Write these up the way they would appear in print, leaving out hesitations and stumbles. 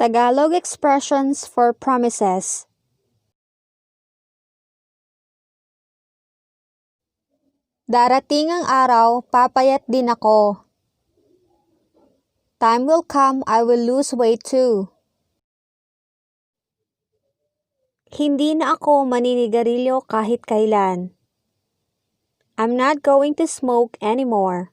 Tagalog expressions for promises. Darating ang araw, papayat din ako. Time will come, I will lose weight too. Hindi na ako maninigarilyo kahit kailan. I'm not going to smoke anymore.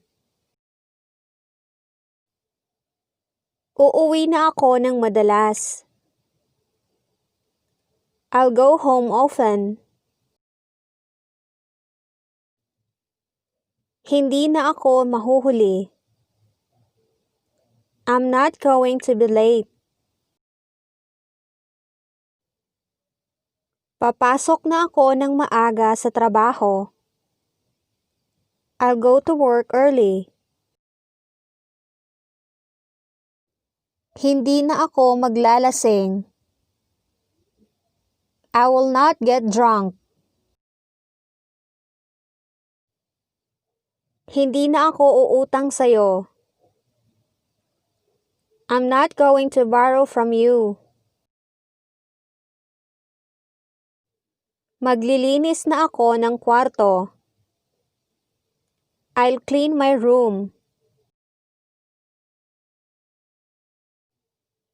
Uuwi na ako ng madalas. I'll go home often. Hindi na ako mahuhuli. I'm not going to be late. Papasok na ako ng maaga sa trabaho. I'll go to work early. Hindi na ako maglalasing. I will not get drunk. Hindi na ako uutang sayo. I'm not going to borrow from you. Maglilinis na ako ng kwarto. I'll clean my room.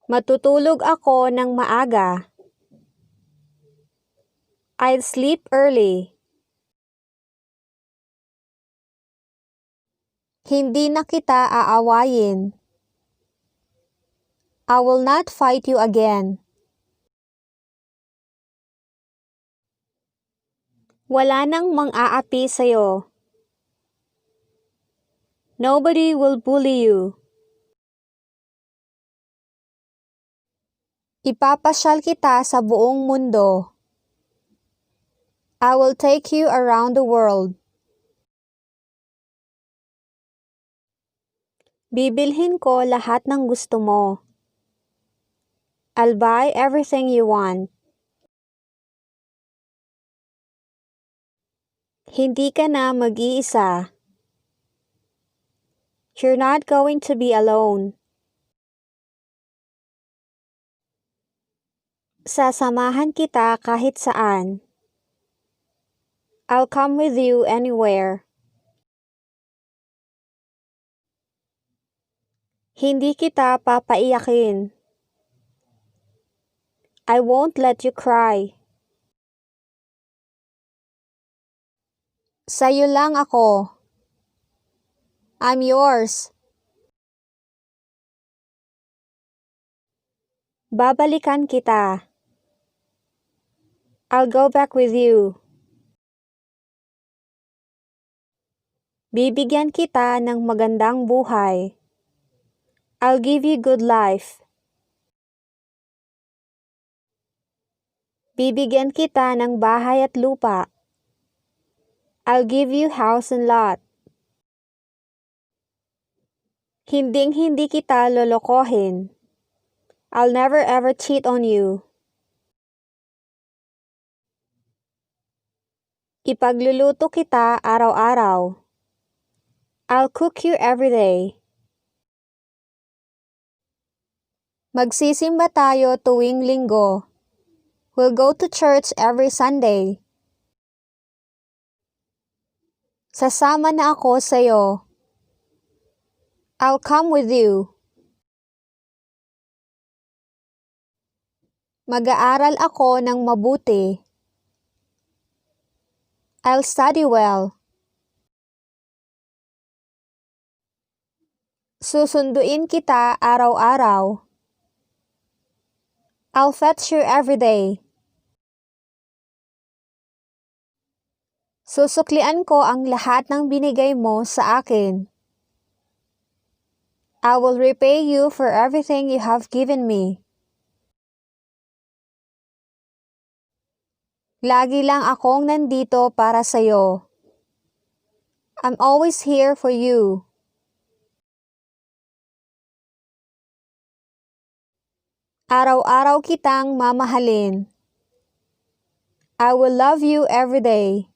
Matutulog ako ng maaga. I'll sleep early. Hindi na kita aawayin. I will not fight you again. Wala nang mang-aapi sa'yo. Nobody will bully you. Ipapasyal kita sa buong mundo. I will take you around the world. Bibilhin ko lahat ng gusto mo. I'll buy everything you want. Hindi ka na mag-iisa. You're not going to be alone. Sasamahan kita kahit saan. I'll come with you anywhere. Hindi kita papaiyakin. I won't let you cry. Sa'yo lang ako. I'm yours. Babalikan kita. I'll go back with you. Bibigyan kita ng magandang buhay. I'll give you good life. Bibigyan kita ng bahay at lupa. I'll give you house and lot. Hinding-hindi kita lolokohin. I'll never ever cheat on you. Ipagluluto kita araw-araw. I'll cook you every day. Magsisimba tayo tuwing linggo. We'll go to church every Sunday. Sasama na ako sa'yo. I'll come with you. Mag-aaral ako ng mabuti. I'll study well. Susunduin kita araw-araw. I'll fetch you every day. Susuklian ko ang lahat ng binigay mo sa akin. I will repay you for everything you have given me. Lagi lang akong nandito para sa'yo. I'm always here for you. Araw-araw kitang mamahalin. I will love you every day.